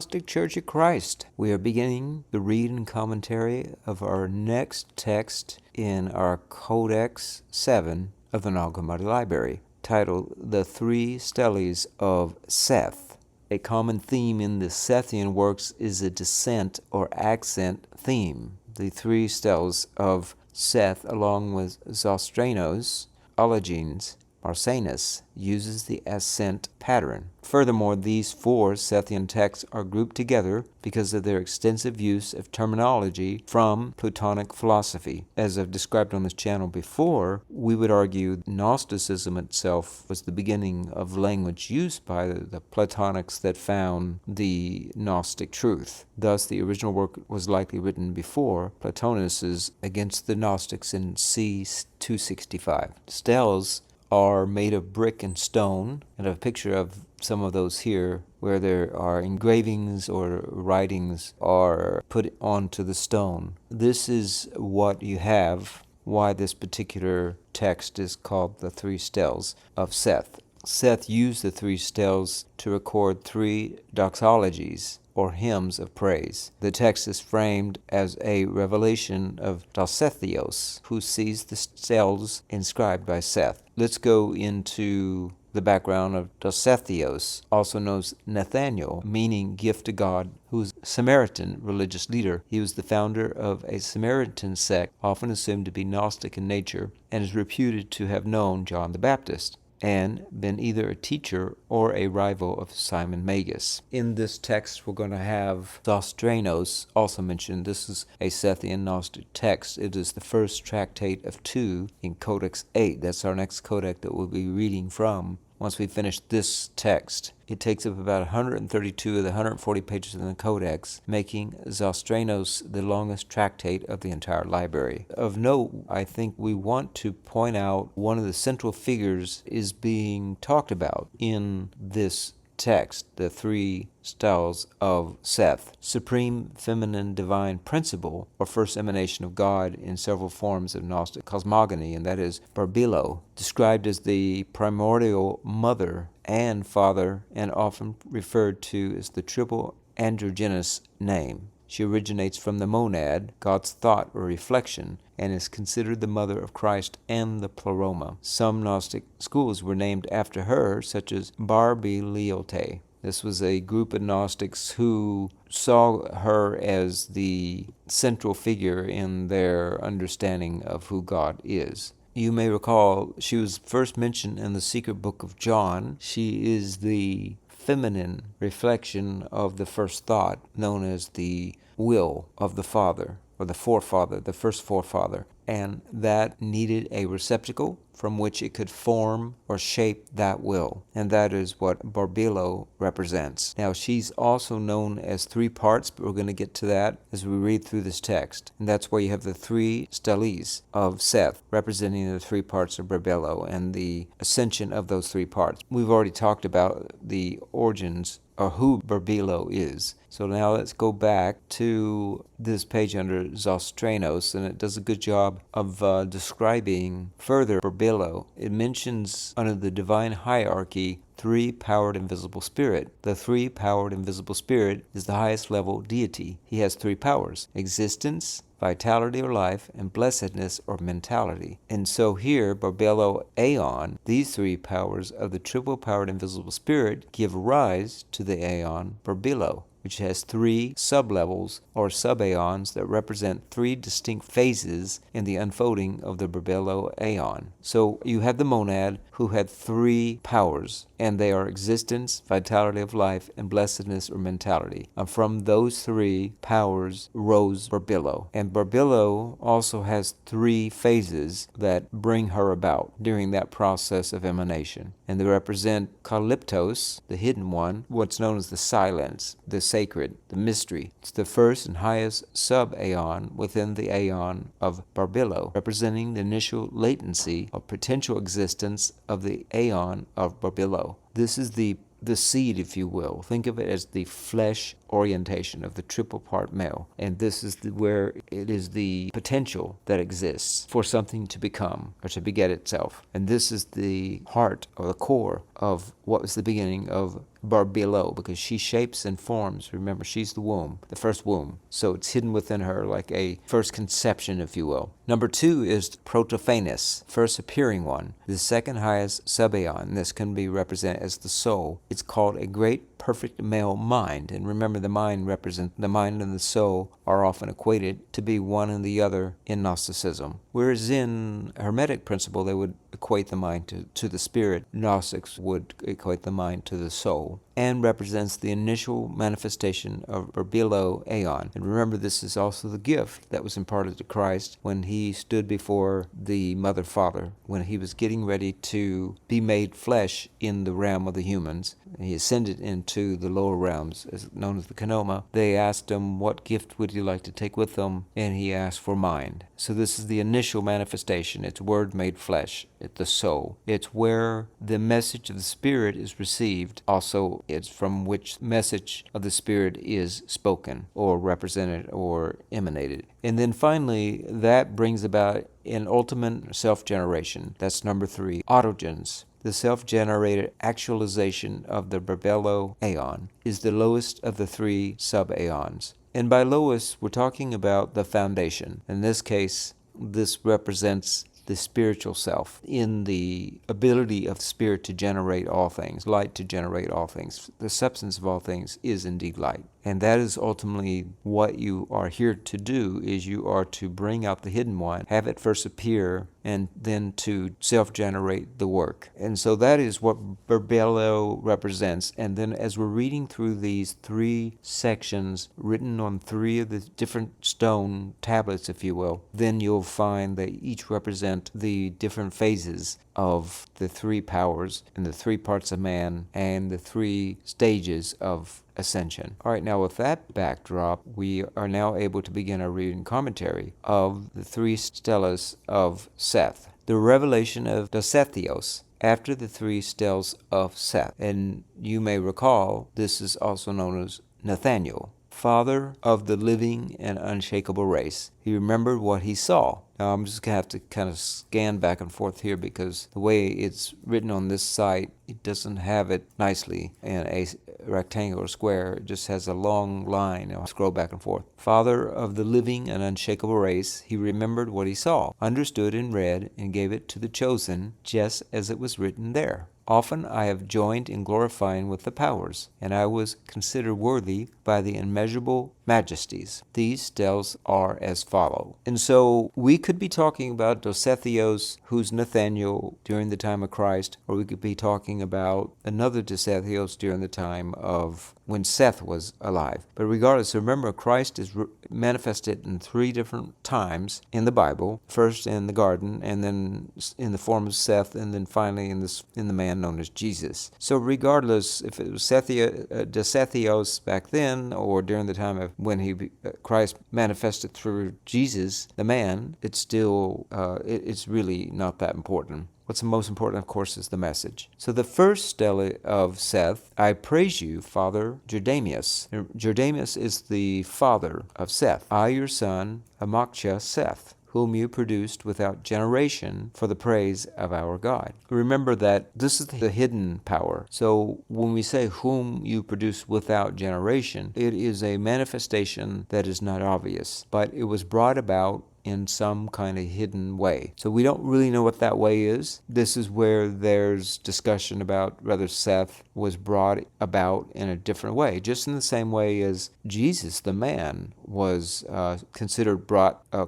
Gnostic Church of Christ. We are beginning the read and commentary of our next text in our Codex 7 of the Nag Hammadi Library, titled The Three Steles of Seth. A common theme in the Sethian works is a descent or accent theme. The three steles of Seth, along with Zostranos, Ologenes, Marsanus, uses the ascent pattern. Furthermore, these four Sethian texts are grouped together because of their extensive use of terminology from Platonic philosophy. As I've described on this channel before, we would argue Gnosticism itself was the beginning of language used by the Platonics that found the Gnostic truth. Thus, the original work was likely written before Platonis's Against the Gnostics in c. 265. Steles are made of brick and stone, and I have a picture of some of those here where there are engravings or writings are put onto the stone. This is what you have, why this particular text is called the Three Steles of Seth. Seth used the three steles to record three doxologies, or hymns of praise. The text is framed as a revelation of Dalsethios, who sees the steles inscribed by Seth. Let's go into the background of Dalsethios, also known as Nathaniel, meaning gift to God, who was a Samaritan religious leader. He was the founder of a Samaritan sect, often assumed to be Gnostic in nature, and is reputed to have known John the Baptist and been either a teacher or a rival of Simon Magus. In this text, we're going to have Zostranos also mentioned. This is a Sethian Gnostic text. It is the first tractate of 2 in Codex 8. That's our next codex that we'll be reading from once we finish this text. It takes up about 132 of the 140 pages in the Codex, making Zostranos the longest tractate of the entire library. Of note, I think we want to point out one of the central figures is being talked about in this text, the Three Steles of Seth, supreme feminine divine principle, or first emanation of God in several forms of Gnostic cosmogony, and that is Barbelo, described as the primordial mother and father, and often referred to as the triple androgynous name. She originates from the monad, God's thought or reflection, and is considered the mother of Christ and the Pleroma. Some Gnostic schools were named after her, such as Barbelo. This was a group of Gnostics who saw her as the central figure in their understanding of who God is. You may recall she was first mentioned in the secret book of John. She is the feminine reflection of the first thought, known as the will of the Father, or the forefather, the first forefather, and that needed a receptacle from which it could form or shape that will, and that is what Barbelo represents. Now, she's also known as three parts, but we're going to get to that as we read through this text, and that's where you have the three steles of Seth, representing the three parts of Barbelo and the ascension of those three parts. We've already talked about the origins or who Barbelo is. So now let's go back to this page under Zostranos, and it does a good job of describing further Barbelo. It mentions under the divine hierarchy three-powered invisible spirit. The three-powered invisible spirit is the highest level deity. He has three powers: existence, vitality or life, and blessedness or mentality. And so here, Barbelo Aeon, these three powers of the triple-powered invisible spirit give rise to the Aeon Barbelo, which has three sub-levels or sub-aeons that represent three distinct phases in the unfolding of the Barbelo Aeon. So you have the monad, who had three powers, and they are existence, vitality of life, and blessedness or mentality. And from those three powers rose Barbelo. And Barbelo also has three phases that bring her about during that process of emanation. And they represent Kalyptos, the hidden one, what's known as the silence, the sacred, the mystery. It's the first and highest sub-aeon within the aeon of Barbelo, representing the initial latency of potential existence of the aeon of Barbelo. This is the seed, if you will. Think of it as the flesh orientation of the triple part male. And this is where it is the potential that exists for something to become or to beget itself. And this is the heart or the core of what was the beginning of Barbelo, because she shapes and forms. Remember, she's the womb, the first womb. So it's hidden within her like a first conception, if you will. Number 2 is Protophanes, first appearing one, the second highest subaeon. This can be represented as the soul. It's called a great perfect male mind. And remember, the mind and the soul are often equated to be one and the other in Gnosticism. Whereas in Hermetic principle, they would equate the mind to the spirit. Gnostics would equate the mind to the soul, and represents the initial manifestation of Barbelo Aeon. And remember, this is also the gift that was imparted to Christ when he stood before the Mother Father, when he was getting ready to be made flesh in the realm of the humans. He ascended into the lower realms, known as the Kenoma. They asked him, what gift would you like to take with them? And he asked for mind. So this is the initial manifestation. It's Word made flesh. It's the soul. It's where the message of the Spirit is received. Also, it's from which message of the Spirit is spoken or represented or emanated. And then finally, that brings about an ultimate self-generation. That's number 3, autogens. The self-generated actualization of the Barbelo Aeon is the lowest of the 3 sub-aeons. And by lowest, we're talking about the foundation. In this case, this represents the spiritual self, in the ability of spirit to generate all things, light to generate all things. The substance of all things is indeed light. And that is ultimately what you are here to do, is you are to bring out the hidden one, have it first appear, and then to self-generate the work. And so that is what Barbelo represents. And then as we're reading through these 3 sections written on 3 of the different stone tablets, if you will, then you'll find they each represent the different phases of the 3 powers and the 3 parts of man and the 3 stages of ascension. All right, now with that backdrop, we are now able to begin our reading commentary of the 3 steles of Seth, the revelation of the Sethios after the 3 steles of Seth. And you may recall, this is also known as Nathaniel, father of the living and unshakable race. He remembered what he saw. Now, I'm just going to have to kind of scan back and forth here because the way it's written on this site, it doesn't have it nicely in a rectangle or square. It just has a long line. I'll scroll back and forth. Father of the living and unshakable race, he remembered what he saw, understood and read, and gave it to the chosen, just as it was written there. Often I have joined in glorifying with the powers, and I was considered worthy by the immeasurable majesties. These steles are as follow. And so we could be talking about Dosethios, who's Nathaniel during the time of Christ, or we could be talking about another Dosethios during the time of when Seth was alive. But regardless, remember, Christ is manifested in 3 different times in the Bible. First in the garden, and then in the form of Seth, and then finally in the man known as Jesus. So regardless if it was Dosethios back then or during the time of when Christ manifested through Jesus, the man, it's still it's really not that important. What's most important, of course, is the message. So the first stele of Seth, I praise you, Father Jordameus. Jordameus is the father of Seth. I, your son, Amakcha Seth, whom you produced without generation for the praise of our God. Remember that this is the hidden power. So when we say whom you produced without generation, it is a manifestation that is not obvious, but it was brought about in some kind of hidden way. So we don't really know what that way is. This is where there's discussion about whether Seth was brought about in a different way, just in the same way as Jesus, the man, was considered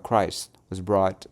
Christ was brought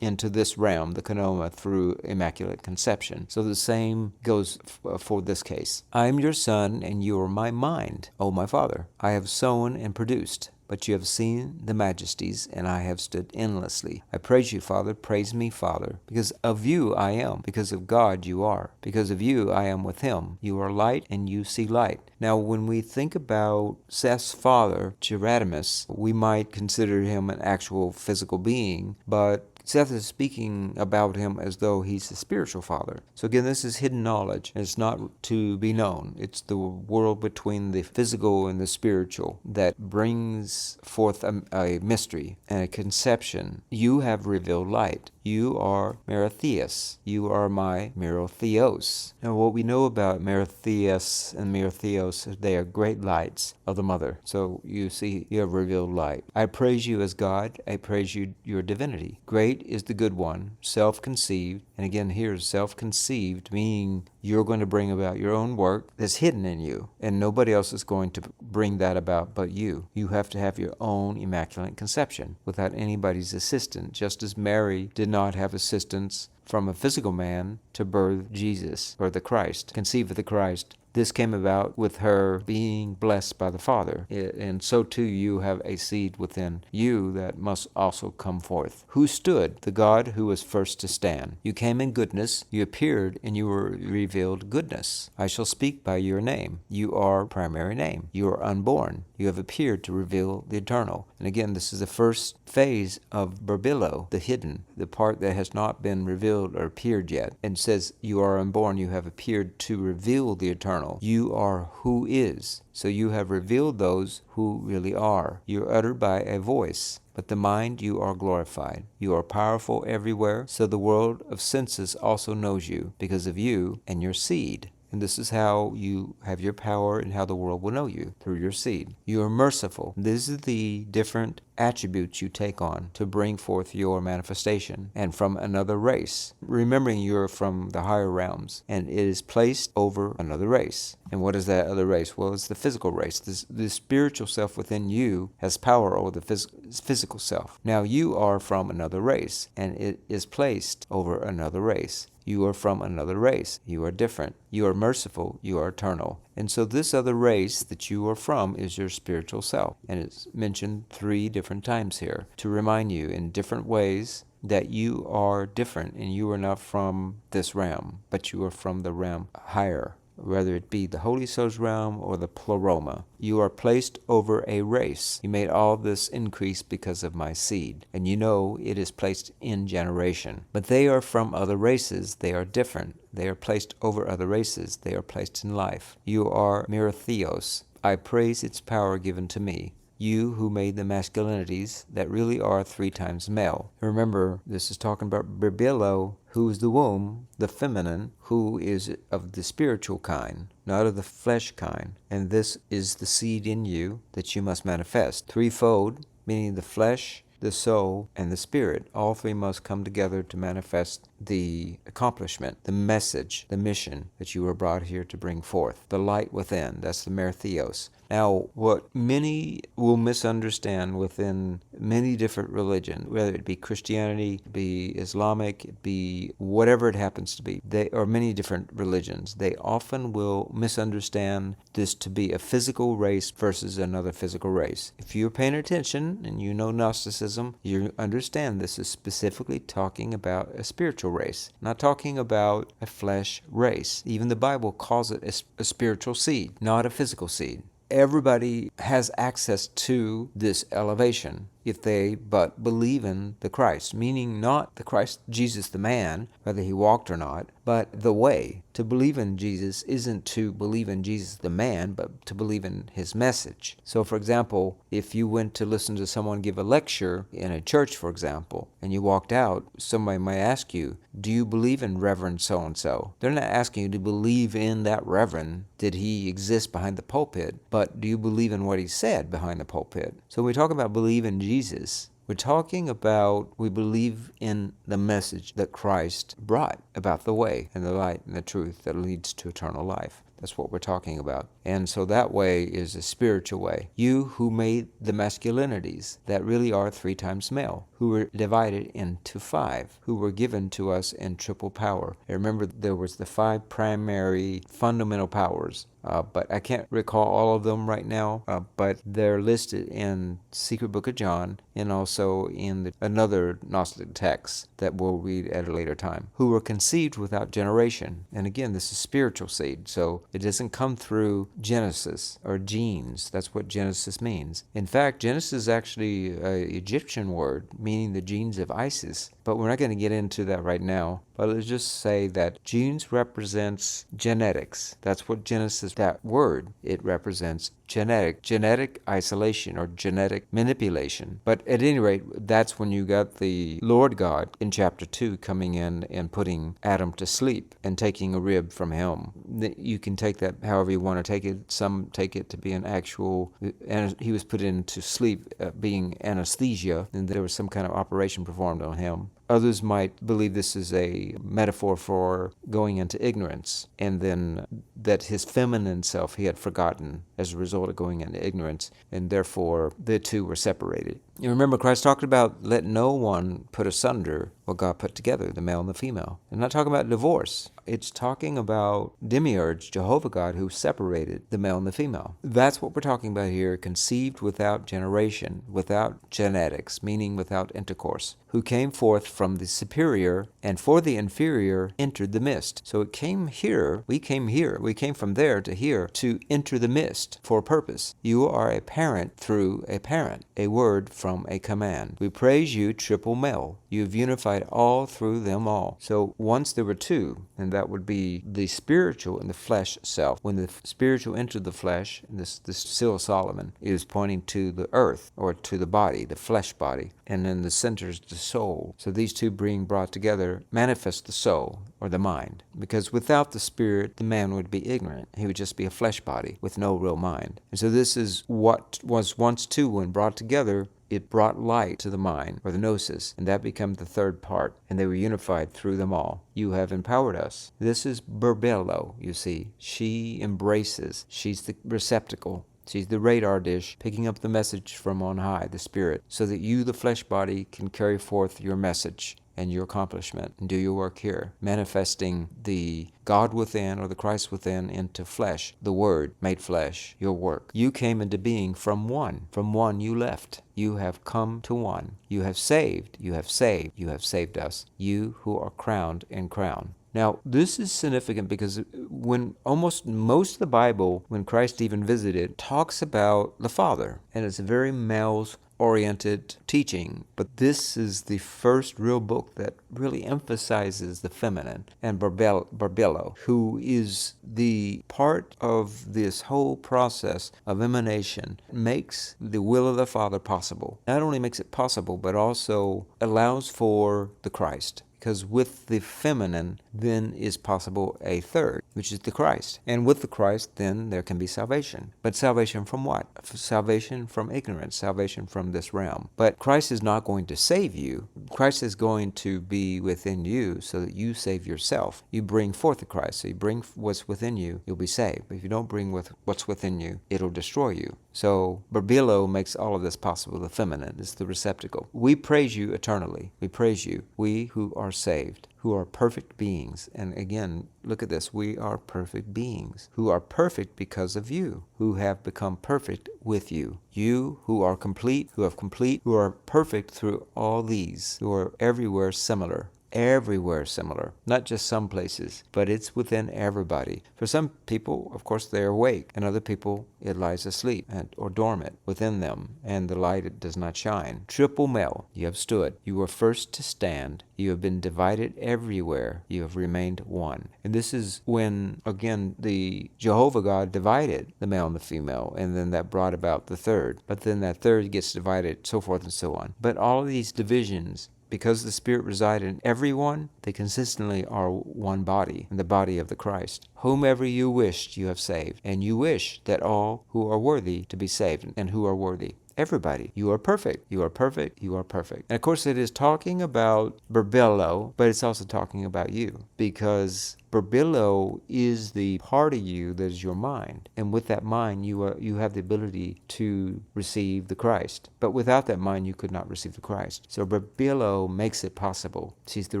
into this realm, the Kenoma, through Immaculate Conception. So the same goes for this case. I am your son, and you are my mind, O my Father. I have sown and produced, but you have seen the majesties, and I have stood endlessly. I praise you, Father. Praise me, Father. Because of you I am. Because of God you are. Because of you I am with him. You are light, and you see light. Now, when we think about Seth's father, Geradimus, we might consider him an actual physical being, but Seth is speaking about him as though he's a spiritual father. So again, this is hidden knowledge. It's not to be known. It's the world between the physical and the spiritual that brings forth a mystery and a conception. You have revealed light. You are Merotheus. You are my Merotheos. Now, what we know about Merotheus and Merotheos, they are great lights of the Mother. So you see, you have revealed light. I praise you as God. I praise you, your divinity. Great is the good one, self-conceived. And again, here's self-conceived, meaning you're going to bring about your own work that's hidden in you, and nobody else is going to bring that about but you. You have to have your own immaculate conception without anybody's assistance, just as Mary did not have assistance from a physical man to birth Jesus, or the Christ, conceive of the Christ. This came about with her being blessed by the Father, and so too you have a seed within you that must also come forth. Who stood? The God who was first to stand. You came in goodness, you appeared, and you were revealed goodness. I shall speak by your name. You are primary name. You are unborn. You have appeared to reveal the eternal. And again, this is the first phase of Barbelo, the hidden, the part that has not been revealed or appeared yet, and says, you are unborn, you have appeared to reveal the eternal. You are who is. So you have revealed those who really are. You are uttered by a voice, but the mind you are glorified. You are powerful everywhere, so the world of senses also knows you because of you and your seed. And this is how you have your power and how the world will know you, through your seed. You are merciful. These are the different attributes you take on to bring forth your manifestation, and from another race. Remembering you're from the higher realms, and it is placed over another race. And what is that other race? Well, it's the physical race. The spiritual self within you has power over the physical self. Now you are from another race, and it is placed over another race. You are from another race. You are different. You are merciful. You are eternal. And so this other race that you are from is your spiritual self. And it's mentioned 3 different times here to remind you in different ways that you are different, and you are not from this realm, but you are from the realm higher, whether it be the Holy Souls realm or the Pleroma. You are placed over a race. You made all this increase because of my seed, and you know it is placed in generation. But they are from other races. They are different. They are placed over other races. They are placed in life. You are Merotheos. I praise its power given to me. You who made the masculinities that really are 3 times male. Remember, this is talking about Barbelo, who is the womb, the feminine, who is of the spiritual kind, not of the flesh kind. And this is the seed in you that you must manifest. Threefold, meaning the flesh, the soul, and the spirit. All 3 must come together to manifest the accomplishment, the message, the mission that you were brought here to bring forth. The light within, that's the Merotheos. Now, what many will misunderstand within many different religions, whether it be Christianity, be Islamic, be whatever it happens to be, they are many different religions. They often will misunderstand this to be a physical race versus another physical race. If you're paying attention and you know Gnosticism, you understand this is specifically talking about a spiritual race, not talking about a flesh race. Even the Bible calls it a spiritual seed, not a physical seed. Everybody has access to this elevation if they but believe in the Christ, meaning not the Christ, Jesus the man, whether he walked or not, but the way. To believe in Jesus isn't to believe in Jesus the man, but to believe in his message. So, for example, if you went to listen to someone give a lecture in a church, for example, and you walked out, somebody might ask you, do you believe in Reverend so-and-so? They're not asking you to believe in that Reverend. Did he exist behind the pulpit? But do you believe in what he said behind the pulpit? So when we talk about believe in Jesus, we're talking about we believe in the message that Christ brought about the way and the light and the truth that leads to eternal life. That's what we're talking about. And so that way is a spiritual way. You who made the masculinities that really are 3 times male, who were divided into 5, who were given to us in triple power. And remember, there was the 5 primary fundamental powers. But I can't recall all of them right now, but they're listed in Secret Book of John and also in another Gnostic text that we'll read at a later time, who were conceived without generation. And again, this is spiritual seed. So It doesn't come through Genesis or genes. That's what Genesis means. In fact, Genesis is actually an Egyptian word meaning the genes of Isis. But we're not going to get into that right now. But let's just say that genes represents genetics. That's what Genesis, that word, it represents genetic isolation or genetic manipulation. But at any rate, that's when you got the Lord God in chapter 2 coming in and putting Adam to sleep and taking a rib from him. You can take that however you want to take it. Some take it to be an actual, and he was put into sleep being anesthesia, and there was some kind of operation performed on him. Others might believe this is a metaphor for going into ignorance, and then that his feminine self he had forgotten as a result of going into ignorance, and therefore the two were separated. You remember Christ talked about let no one put asunder what God put together, the male and the female. I'm not talking about divorce. It's talking about demiurge, Jehovah God, who separated the male and the female. That's what we're talking about here, conceived without generation, without genetics, meaning without intercourse, who came forth from the superior, and for the inferior entered the mist. So it came here, we came from there to here to enter the mist for a purpose. You are a parent through a parent, a word from a command. We praise you, triple male. You have unified all through them all. So once there were two, and that would be the spiritual and the flesh self. When the spiritual entered the flesh, and this Seal of Solomon is pointing to the earth, or to the body, the flesh body, and then the center is the soul. So these two being brought together manifest the soul, or the mind. Because without the spirit, the man would be ignorant. He would just be a flesh body with no real mind. And so this is what was once two when brought together. It brought light to the mind, or the gnosis, and that became the third part, and they were unified through them all. You have empowered us. This is Barbelo, you see. She embraces. She's the receptacle. She's the radar dish, picking up the message from on high, the spirit, so that you, the flesh body, can carry forth your message and your accomplishment and do your work here, manifesting the God within, or the Christ within, into flesh, the Word made flesh, your work. You came into being from one. From one you left. You have come to one. You have saved. You have saved. You have saved us. You who are crowned in crown. Now, this is significant because when almost most of the Bible, when Christ even visited, talks about the Father, and it's a very male-oriented teaching, but this is the first real book that really emphasizes the feminine, and Barbelo, who is the part of this whole process of emanation, makes the will of the Father possible. Not only makes it possible, but also allows for the Christ. Because with the feminine, then is possible a third, which is the Christ. And with the Christ, then there can be salvation. But salvation from what? Salvation from ignorance, salvation from this realm. But Christ is not going to save you. Christ is going to be within you so that you save yourself. You bring forth the Christ. So you bring what's within you, you'll be saved. But if you don't bring what's within you, it'll destroy you. So Barbelo makes all of this possible. The feminine is the receptacle. We praise you eternally. We praise you. We who are saved, who are perfect beings. And again, look at this. We are perfect beings who are perfect because of you, who have become perfect with you. You who are complete, who are perfect through all these, who are everywhere similar. Everywhere similar, not just some places, but it's within everybody. For some people, of course, they're awake, and other people, it lies asleep or dormant within them, and the light does not shine. Triple male, you have stood. You were first to stand. You have been divided everywhere. You have remained one. And this is when, again, the Jehovah God divided the male and the female, and then that brought about the third. But then that third gets divided, so forth and so on. But all of these divisions, because the Spirit resided in everyone, they consistently are one body, in the body of the Christ. Whomever you wished, you have saved. And you wish that all who are worthy to be saved, and who are worthy. Everybody. You are perfect. You are perfect. You are perfect. And of course, it is talking about Barbelo, but it's also talking about you. Because Barbelo is the part of you that is your mind. And with that mind, you have the ability to receive the Christ. But without that mind, you could not receive the Christ. So Barbelo makes it possible. She's the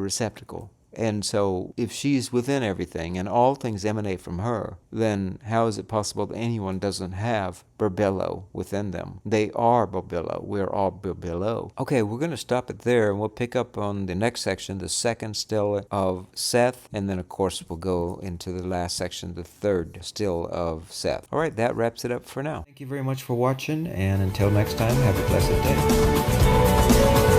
receptacle. And so if she's within everything and all things emanate from her, then how is it possible that anyone doesn't have Barbelo within them? They are Barbelo. We're all Barbelo. Okay, we're going to stop it there, and we'll pick up on the next section, the second stele of Seth, and then, of course, we'll go into the last section, the third stele of Seth. All right, that wraps it up for now. Thank you very much for watching, and until next time, have a blessed day.